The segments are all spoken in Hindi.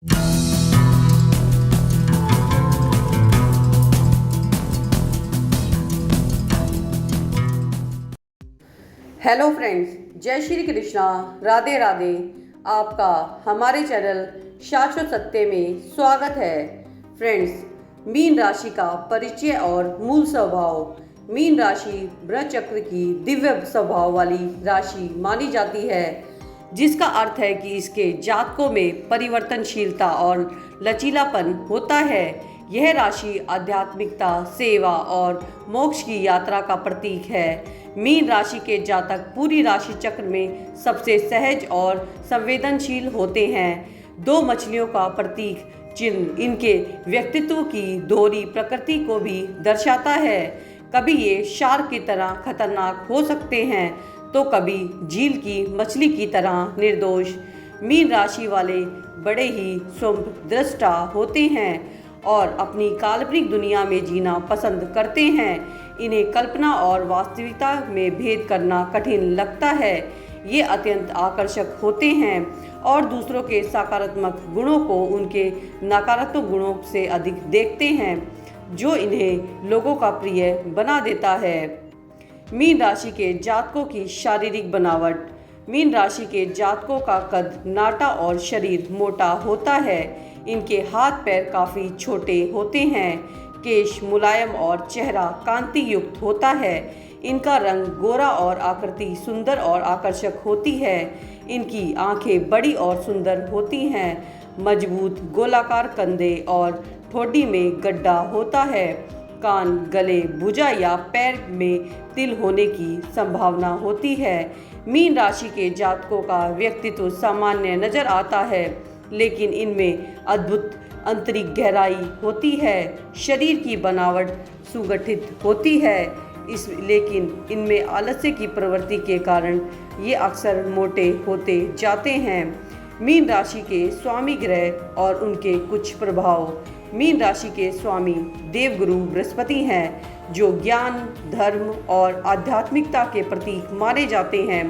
हेलो फ्रेंड्स, जय श्री कृष्णा, राधे राधे। आपका हमारे चैनल शाश्वत सत्य में स्वागत है। फ्रेंड्स, मीन राशि का परिचय और मूल स्वभाव। मीन राशि वृश्चिक चक्र की दिव्य स्वभाव वाली राशि मानी जाती है, जिसका अर्थ है कि इसके जातकों में परिवर्तनशीलता और लचीलापन होता है। यह राशि आध्यात्मिकता, सेवा और मोक्ष की यात्रा का प्रतीक है। मीन राशि के जातक पूरी राशि चक्र में सबसे सहज और संवेदनशील होते हैं। दो मछलियों का प्रतीक चिन्ह इनके व्यक्तित्व की दोहरी प्रकृति को भी दर्शाता है। कभी ये शार्क की तरह खतरनाक हो सकते हैं, तो कभी झील की मछली की तरह निर्दोष। मीन राशि वाले बड़े ही शुभ दृष्टा होते हैं और अपनी काल्पनिक दुनिया में जीना पसंद करते हैं। इन्हें कल्पना और वास्तविकता में भेद करना कठिन लगता है। ये अत्यंत आकर्षक होते हैं और दूसरों के सकारात्मक गुणों को उनके नकारात्मक गुणों से अधिक देखते हैं, जो इन्हें लोगों का प्रिय बना देता है। मीन राशि के जातकों की शारीरिक बनावट। मीन राशि के जातकों का कद नाटा और शरीर मोटा होता है। इनके हाथ पैर काफ़ी छोटे होते हैं। केश मुलायम और चेहरा कांति युक्त होता है। इनका रंग गोरा और आकृति सुंदर और आकर्षक होती है। इनकी आंखें बड़ी और सुंदर होती हैं। मजबूत गोलाकार कंधे और ठोड़ी में गड्ढा होता है। कान, गले, भुजा या पैर में तिल होने की संभावना होती है। मीन राशि के जातकों का व्यक्तित्व सामान्य नजर आता है, लेकिन इनमें अद्भुत आंतरिक गहराई होती है। शरीर की बनावट सुगठित होती है, लेकिन इनमें आलस्य की प्रवृत्ति के कारण ये अक्सर मोटे होते जाते हैं। मीन राशि के स्वामी ग्रह और उनके कुछ प्रभाव। मीन राशि के स्वामी देवगुरु बृहस्पति हैं, जो ज्ञान, धर्म और आध्यात्मिकता के प्रतीक माने जाते हैं।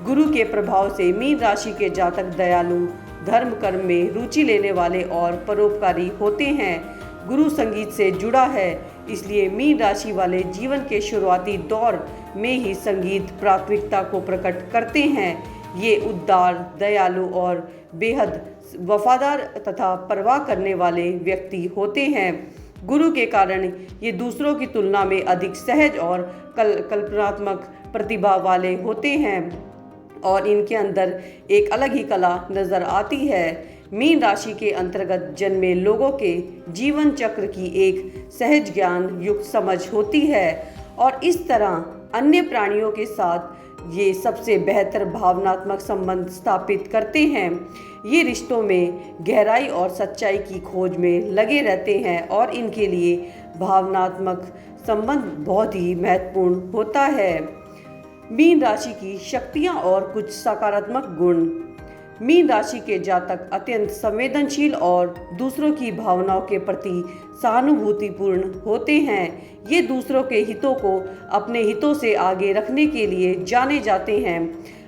गुरु के प्रभाव से मीन राशि के जातक दयालु, धर्म कर्म में रुचि लेने वाले और परोपकारी होते हैं। गुरु संगीत से जुड़ा है, इसलिए मीन राशि वाले जीवन के शुरुआती दौर में ही संगीत प्राथमिकता को प्रकट करते हैं। ये उदार, दयालु और बेहद वफादार तथा परवाह करने वाले व्यक्ति होते हैं। गुरु के कारण ये दूसरों की तुलना में अधिक सहज और कल्पनात्मक प्रतिभा वाले होते हैं और इनके अंदर एक अलग ही कला नजर आती है। मीन राशि के अंतर्गत जन्मे लोगों के जीवन चक्र की एक सहज ज्ञान युक्त समझ होती है और इस तरह अन्य प्राणियों के साथ ये सबसे बेहतर भावनात्मक संबंध स्थापित करते हैं। ये रिश्तों में गहराई और सच्चाई की खोज में लगे रहते हैं और इनके लिए भावनात्मक संबंध बहुत ही महत्वपूर्ण होता है। मीन राशि की शक्तियाँ और कुछ सकारात्मक गुण। मीन राशि के जातक अत्यंत संवेदनशील और दूसरों की भावनाओं के प्रति सहानुभूतिपूर्ण होते हैं। ये दूसरों के हितों को अपने हितों से आगे रखने के लिए जाने जाते हैं।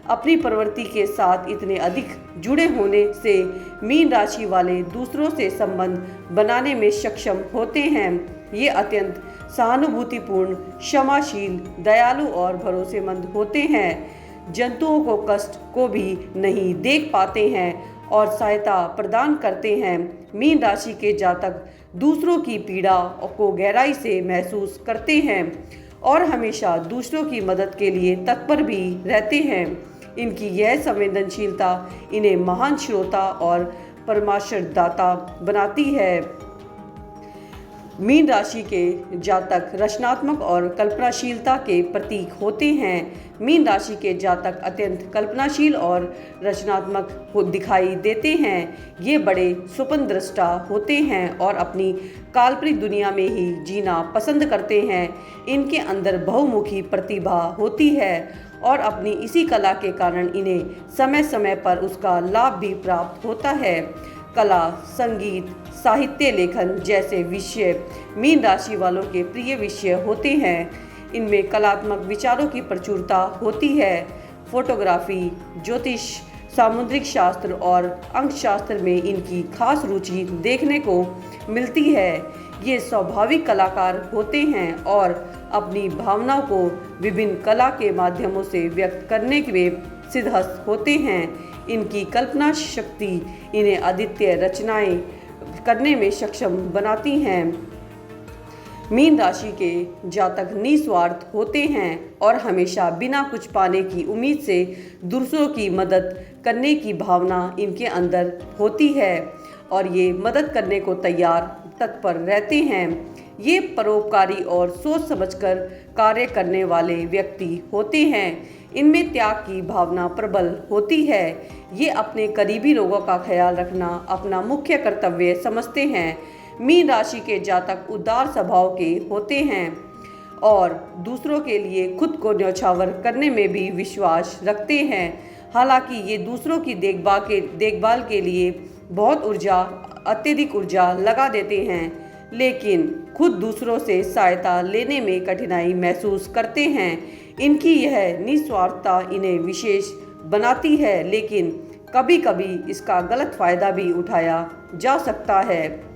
अपनी प्रवृत्ति के साथ इतने अधिक जुड़े होने से मीन राशि वाले दूसरों से संबंध बनाने में सक्षम होते हैं। ये अत्यंत सहानुभूतिपूर्ण, क्षमाशील, दयालु और भरोसेमंद होते हैं। जंतुओं को कष्ट को भी नहीं देख पाते हैं और सहायता प्रदान करते हैं। मीन राशि के जातक दूसरों की पीड़ा को गहराई से महसूस करते हैं और हमेशा दूसरों की मदद के लिए तत्पर भी रहते हैं। इनकी यह संवेदनशीलता इन्हें महान श्रोता और परामर्शदाता बनाती है। मीन राशि के जातक रचनात्मक और कल्पनाशीलता के प्रतीक होते हैं। मीन राशि के जातक अत्यंत कल्पनाशील और रचनात्मक दिखाई देते हैं। ये बड़े स्वप्नदृष्टा होते हैं और अपनी काल्पनिक दुनिया में ही जीना पसंद करते हैं। इनके अंदर बहुमुखी प्रतिभा होती है और अपनी इसी कला के कारण इन्हें समय समय पर उसका लाभ भी प्राप्त होता है। कला, संगीत, साहित्य लेखन जैसे विषय मीन राशि वालों के प्रिय विषय होते हैं। इनमें कलात्मक विचारों की प्रचुरता होती है। फोटोग्राफी, ज्योतिष सामुद्रिक शास्त्र और अंकशास्त्र में इनकी खास रुचि देखने को मिलती है। ये स्वाभाविक कलाकार होते हैं और अपनी भावनाओं को विभिन्न कला के माध्यमों से व्यक्त करने में सिद्धहस्त होते हैं। इनकी कल्पना शक्ति इन्हें अद्वितीय रचनाएं करने में सक्षम बनाती हैं। मीन राशि के जातक निस्वार्थ होते हैं और हमेशा बिना कुछ पाने की उम्मीद से दूसरों की मदद करने की भावना इनके अंदर होती है और ये मदद करने को तैयार तत्पर रहते हैं। ये परोपकारी और सोच समझकर कार्य करने वाले व्यक्ति होते हैं। इनमें त्याग की भावना प्रबल होती है। ये अपने करीबी लोगों का ख्याल रखना अपना मुख्य कर्तव्य समझते हैं। मीन राशि के जातक उदार स्वभाव के होते हैं और दूसरों के लिए खुद को न्यौछावर करने में भी विश्वास रखते हैं। हालांकि ये दूसरों की देखभाल के लिए बहुत अत्यधिक ऊर्जा लगा देते हैं, लेकिन खुद दूसरों से सहायता लेने में कठिनाई महसूस करते हैं। इनकी यह निस्वार्थता इन्हें विशेष बनाती है, लेकिन कभी कभी इसका गलत फायदा भी उठाया जा सकता है।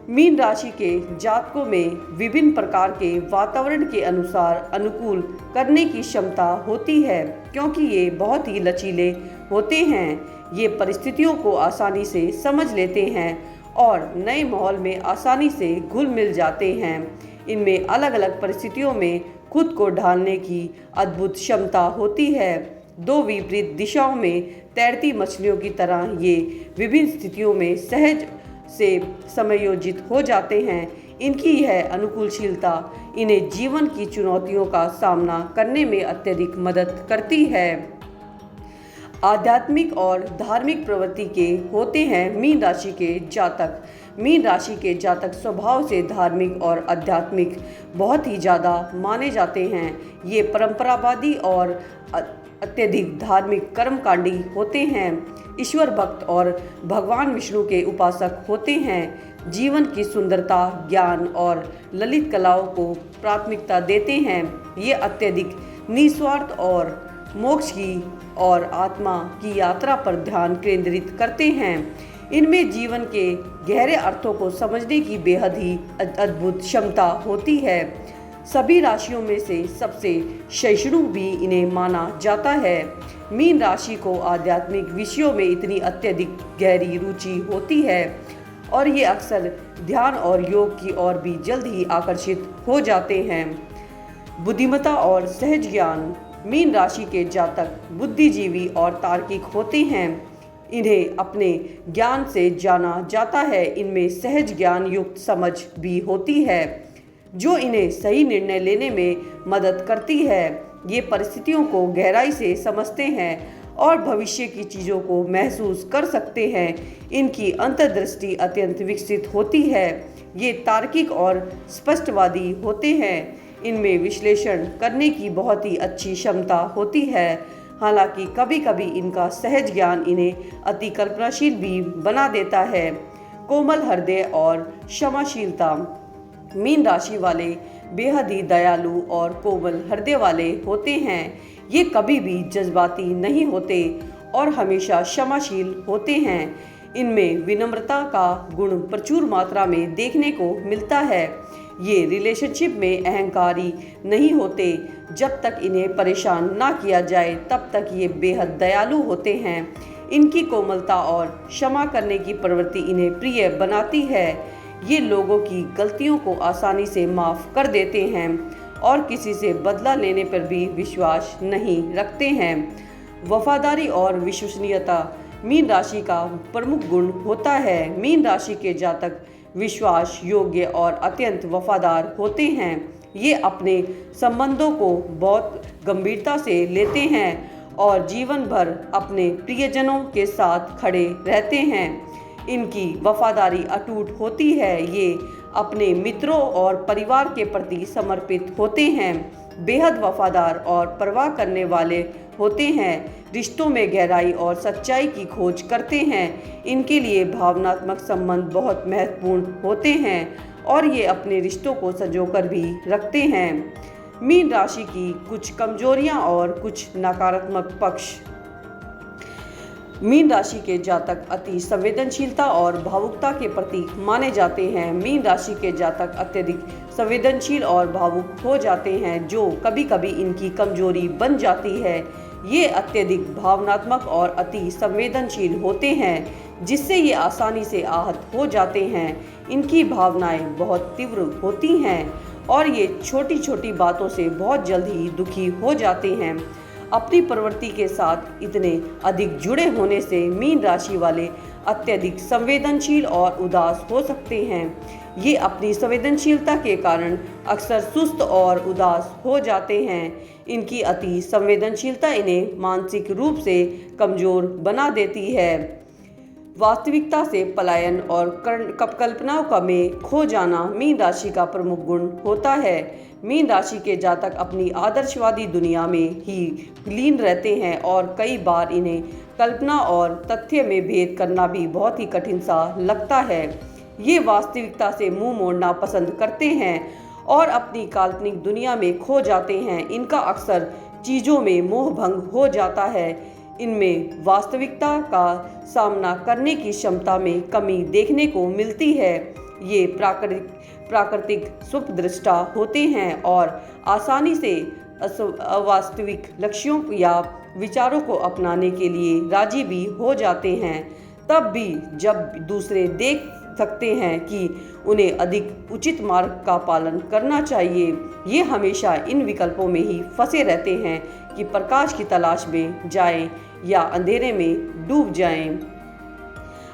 मीन राशि के जातकों में विभिन्न प्रकार के वातावरण के अनुसार अनुकूल करने की क्षमता होती है, क्योंकि ये बहुत ही लचीले होते हैं। ये परिस्थितियों को आसानी से समझ लेते हैं और नए माहौल में आसानी से घुल मिल जाते हैं। इनमें अलग अलग परिस्थितियों में खुद को ढालने की अद्भुत क्षमता होती है। दो विपरीत दिशाओं में तैरती मछलियों की तरह ये विभिन्न स्थितियों में सहज से समायोजित हो जाते हैं। इनकी यह अनुकूलशीलता इन्हें जीवन की चुनौतियों का सामना करने में अत्यधिक मदद करती है। आध्यात्मिक और धार्मिक प्रवृत्ति के होते हैं मीन राशि के जातक। मीन राशि के जातक स्वभाव से धार्मिक और आध्यात्मिक बहुत ही ज़्यादा माने जाते हैं। ये परंपरावादी और अत्यधिक धार्मिक कर्मकांडी होते हैं। ईश्वर भक्त और भगवान विष्णु के उपासक होते हैं। जीवन की सुंदरता, ज्ञान और ललित कलाओं को प्राथमिकता देते हैं। ये अत्यधिक निस्वार्थ और मोक्ष की और आत्मा की यात्रा पर ध्यान केंद्रित करते हैं। इनमें जीवन के गहरे अर्थों को समझने की बेहद ही अद्भुत क्षमता होती है। सभी राशियों में से सबसे सहिष्णु भी इन्हें माना जाता है। मीन राशि को आध्यात्मिक विषयों में इतनी अत्यधिक गहरी रुचि होती है और ये अक्सर ध्यान और योग की ओर भी जल्द ही आकर्षित हो जाते हैं। बुद्धिमत्ता और सहज ज्ञान। मीन राशि के जातक बुद्धिजीवी और तार्किक होते हैं। इन्हें अपने ज्ञान से जाना जाता है। इनमें सहज ज्ञान युक्त समझ भी होती है, जो इन्हें सही निर्णय लेने में मदद करती है। ये परिस्थितियों को गहराई से समझते हैं और भविष्य की चीज़ों को महसूस कर सकते हैं। इनकी अंतर्दृष्टि अत्यंत विकसित होती है। ये तार्किक और स्पष्टवादी होते हैं। इनमें विश्लेषण करने की बहुत ही अच्छी क्षमता होती है। हालांकि कभी कभी इनका सहज ज्ञान इन्हें अति कल्पनाशील भी बना देता है। कोमल हृदय और क्षमाशीलता। मीन राशि वाले बेहद ही दयालु और कोमल हृदय वाले होते हैं। ये कभी भी जज्बाती नहीं होते और हमेशा क्षमाशील होते हैं। इनमें विनम्रता का गुण प्रचुर मात्रा में देखने को मिलता है। ये रिलेशनशिप में अहंकारी नहीं होते। जब तक इन्हें परेशान ना किया जाए तब तक ये बेहद दयालु होते हैं। इनकी कोमलता और क्षमा करने की प्रवृत्ति इन्हें प्रिय बनाती है। ये लोगों की गलतियों को आसानी से माफ़ कर देते हैं और किसी से बदला लेने पर भी विश्वास नहीं रखते हैं। वफादारी और विश्वसनीयता मीन राशि का प्रमुख गुण होता है। मीन राशि के जातक विश्वास योग्य और अत्यंत वफादार होते हैं। ये अपने संबंधों को बहुत गंभीरता से लेते हैं और जीवन भर अपने प्रियजनों के साथ खड़े रहते हैं। इनकी वफादारी अटूट होती है। ये अपने मित्रों और परिवार के प्रति समर्पित होते हैं। बेहद वफादार और परवाह करने वाले होते हैं। रिश्तों में गहराई और सच्चाई की खोज करते हैं। इनके लिए भावनात्मक संबंध बहुत महत्वपूर्ण होते हैं और ये अपने रिश्तों को संजोकर भी रखते हैं। मीन राशि की कुछ कमजोरियां और कुछ नकारात्मक पक्ष। मीन राशि के जातक अति संवेदनशीलता और भावुकता के प्रतीक माने जाते हैं। मीन राशि के जातक अत्यधिक संवेदनशील और भावुक हो जाते हैं, जो कभी कभी इनकी कमजोरी बन जाती है। ये अत्यधिक भावनात्मक और अति संवेदनशील होते हैं, जिससे ये आसानी से आहत हो जाते हैं। इनकी भावनाएं बहुत तीव्र होती हैं और ये छोटी छोटी बातों से बहुत जल्द ही दुखी हो जाते हैं। अपनी प्रवृत्ति के साथ इतने अधिक जुड़े होने से मीन राशि वाले अत्यधिक संवेदनशील और उदास हो सकते हैं। ये अपनी संवेदनशीलता के कारण अक्सर सुस्त और उदास हो जाते हैं। इनकी अति संवेदनशीलता इन्हें मानसिक रूप से कमजोर बना देती है। वास्तविकता से पलायन और कल्पनाओं का में खो जाना मीन राशि का प्रमुख गुण होता है। मीन राशि के जातक अपनी आदर्शवादी दुनिया में ही लीन रहते हैं और कई बार इन्हें कल्पना और तथ्य में भेद करना भी बहुत ही कठिन सा लगता है। ये वास्तविकता से मुंह मोड़ना पसंद करते हैं और अपनी काल्पनिक दुनिया में खो जाते हैं। इनका अक्सर चीज़ों में मोह भंग हो जाता है। इनमें वास्तविकता का सामना करने की क्षमता में कमी देखने को मिलती है। ये प्राकृतिक स्वप्नदृष्टा होते हैं और आसानी से अवास्तविक लक्ष्यों या विचारों को अपनाने के लिए राजी भी हो जाते हैं, तब भी जब दूसरे देख सकते हैं कि उन्हें अधिक उचित मार्ग का पालन करना चाहिए। ये हमेशा इन विकल्पों में ही फंसे रहते हैं कि प्रकाश की तलाश में जाएं या अंधेरे में डूब जाएं।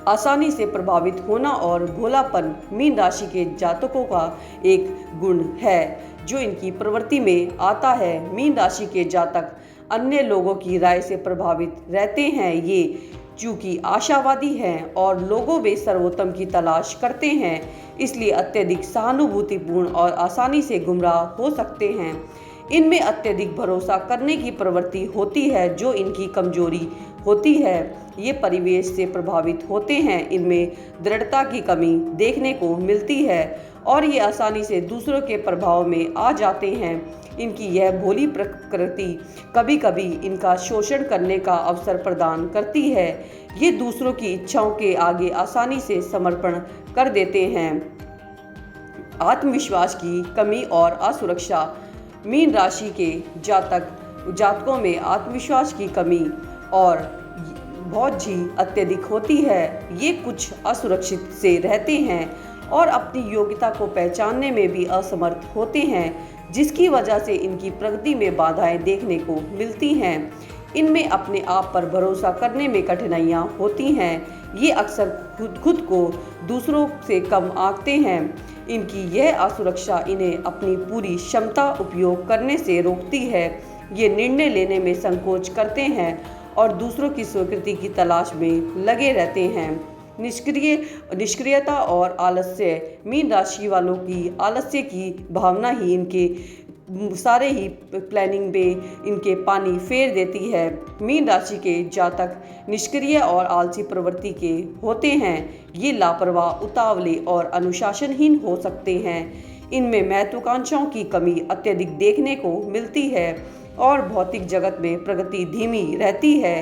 आसानी से प्रभावित होना और भोलापन मीन राशि के जातकों का एक गुण है जो इनकी प्रवृत्ति में आता है। मीन राशि के जातक अन्य लोगों की राय से प्रभावित रहते हैं। ये चूंकि आशावादी हैं और लोगों में सर्वोत्तम की तलाश करते हैं, इसलिए अत्यधिक सहानुभूतिपूर्ण और आसानी से गुमराह हो सकते हैं। इनमें अत्यधिक भरोसा करने की प्रवृत्ति होती है, जो इनकी कमजोरी होती है। ये परिवेश से प्रभावित होते हैं। इनमें दृढ़ता की कमी देखने को मिलती है और ये आसानी से दूसरों के प्रभाव में आ जाते हैं। इनकी यह भोली प्रकृति कभी कभी इनका शोषण करने का अवसर प्रदान करती है। ये दूसरों की इच्छाओं के आगे आसानी से समर्पण कर देते हैं। आत्मविश्वास की कमी और असुरक्षा मीन राशि के जातकों में आत्मविश्वास की कमी और बहुत ही अत्यधिक होती है। ये कुछ असुरक्षित से रहते हैं और अपनी योग्यता को पहचानने में भी असमर्थ होते हैं, जिसकी वजह से इनकी प्रगति में बाधाएं देखने को मिलती हैं। इनमें अपने आप पर भरोसा करने में कठिनाइयां होती हैं। ये अक्सर खुद को दूसरों से कम आंकते हैं। इनकी यह असुरक्षा इन्हें अपनी पूरी क्षमता उपयोग करने से रोकती है। ये निर्णय लेने में संकोच करते हैं और दूसरों की स्वीकृति की तलाश में लगे रहते हैं। निष्क्रियता और आलस्य मीन राशि वालों की आलस्य की भावना ही इनके सारे ही प्लानिंग में इनके पानी फेर देती है। मीन राशि के जातक निष्क्रिय और आलसी प्रवृत्ति के होते हैं। ये लापरवाह, उतावले और अनुशासनहीन हो सकते हैं। इनमें महत्वाकांक्षाओं की कमी अत्यधिक देखने को मिलती है और भौतिक जगत में प्रगति धीमी रहती है।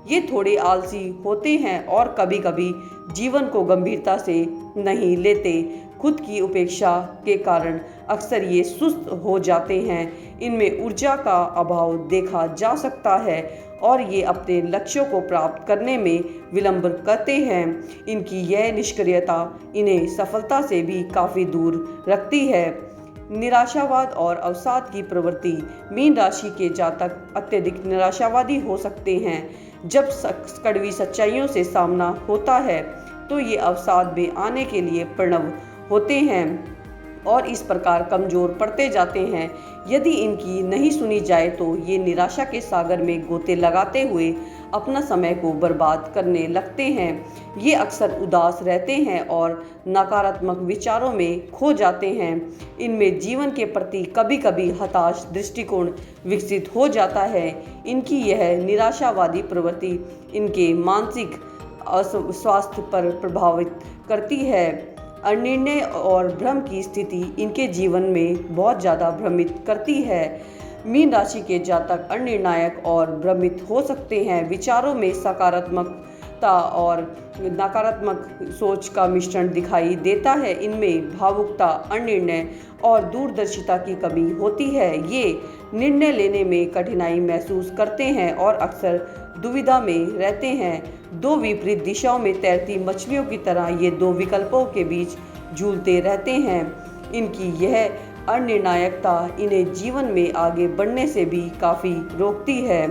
ये थोड़े आलसी होते हैं और कभी कभी जीवन को गंभीरता से नहीं लेते। खुद की उपेक्षा के कारण अक्सर ये सुस्त हो जाते हैं। इनमें ऊर्जा का अभाव देखा जा सकता है और ये अपने लक्ष्यों को प्राप्त करने में विलंब करते हैं। इनकी यह निष्क्रियता इन्हें सफलता से भी काफ़ी दूर रखती है। निराशावाद और अवसाद की प्रवृत्ति मीन राशि के जातक अत्यधिक निराशावादी हो सकते हैं। जब कड़वी सच्चाइयों से सामना होता है तो ये अवसाद में आने के लिए प्रणव होते हैं और इस प्रकार कमजोर पड़ते जाते हैं। यदि इनकी नहीं सुनी जाए तो ये निराशा के सागर में गोते लगाते हुए अपना समय को बर्बाद करने लगते हैं। ये अक्सर उदास रहते हैं और नकारात्मक विचारों में खो जाते हैं। इनमें जीवन के प्रति कभी कभी हताश दृष्टिकोण विकसित हो जाता है। इनकी यह निराशावादी प्रवृत्ति इनके मानसिक स्वास्थ्य पर प्रभावित करती है। अनिर्णय और भ्रम की स्थिति इनके जीवन में बहुत ज़्यादा भ्रमित करती है। मीन राशि के जातक अनिर्णायक और भ्रमित हो सकते हैं। विचारों में सकारात्मक भावुकता और नकारात्मक सोच का मिश्रण दिखाई देता है। इनमें भावुकता, अनिर्णय और दूरदर्शिता की कमी होती है। ये निर्णय लेने में कठिनाई महसूस करते हैं और अक्सर दुविधा में रहते हैं। दो विपरीत दिशाओं में तैरती मछलियों की तरह ये दो विकल्पों के बीच झूलते रहते हैं। इनकी यह अनिर्णायकता इन्हें जीवन में आगे बढ़ने से भी काफ़ी रोकती है।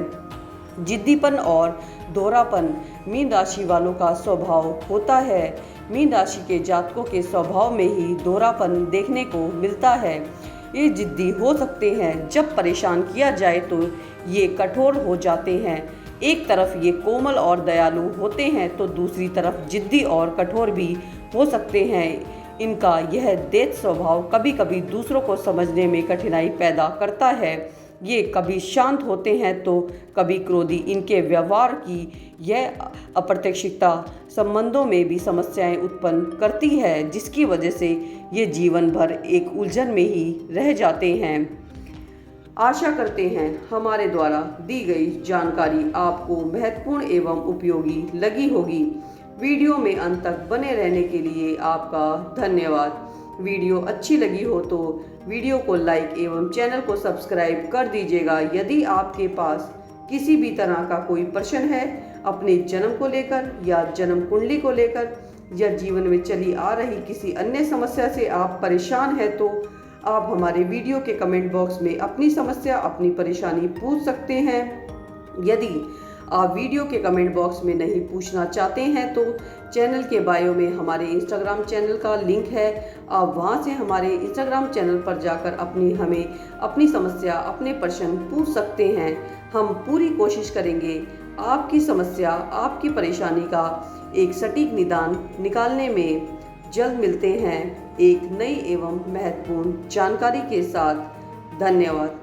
जिद्दीपन और दोहरापन मीन राशि वालों का स्वभाव होता है। मीन राशि के जातकों के स्वभाव में ही दोहरापन देखने को मिलता है। ये जिद्दी हो सकते हैं, जब परेशान किया जाए तो ये कठोर हो जाते हैं। एक तरफ ये कोमल और दयालु होते हैं तो दूसरी तरफ जिद्दी और कठोर भी हो सकते हैं। इनका यह दैत्य स्वभाव कभी कभी दूसरों को समझने में कठिनाई पैदा करता है। ये कभी शांत होते हैं तो कभी क्रोधी। इनके व्यवहार की यह अप्रत्याशितता संबंधों में भी समस्याएं उत्पन्न करती है, जिसकी वजह से ये जीवन भर एक उलझन में ही रह जाते हैं। आशा करते हैं हमारे द्वारा दी गई जानकारी आपको महत्वपूर्ण एवं उपयोगी लगी होगी। वीडियो में अंत तक बने रहने के लिए आपका धन्यवाद। वीडियो अच्छी लगी हो तो वीडियो को लाइक एवं चैनल को सब्सक्राइब कर दीजिएगा। यदि आपके पास किसी भी तरह का कोई प्रश्न है अपने जन्म को लेकर या जन्म कुंडली को लेकर या जीवन में चली आ रही किसी अन्य समस्या से आप परेशान हैं, तो आप हमारे वीडियो के कमेंट बॉक्स में अपनी समस्या, अपनी परेशानी पूछ सकते हैं। यदि आप वीडियो के कमेंट बॉक्स में नहीं पूछना चाहते हैं तो चैनल के बायो में हमारे इंस्टाग्राम चैनल का लिंक है। आप वहां से हमारे इंस्टाग्राम चैनल पर जाकर हमें अपनी समस्या, अपने प्रश्न पूछ सकते हैं। हम पूरी कोशिश करेंगे आपकी समस्या, आपकी परेशानी का एक सटीक निदान निकालने में। जल्द मिलते हैं एक नई एवं महत्वपूर्ण जानकारी के साथ। धन्यवाद।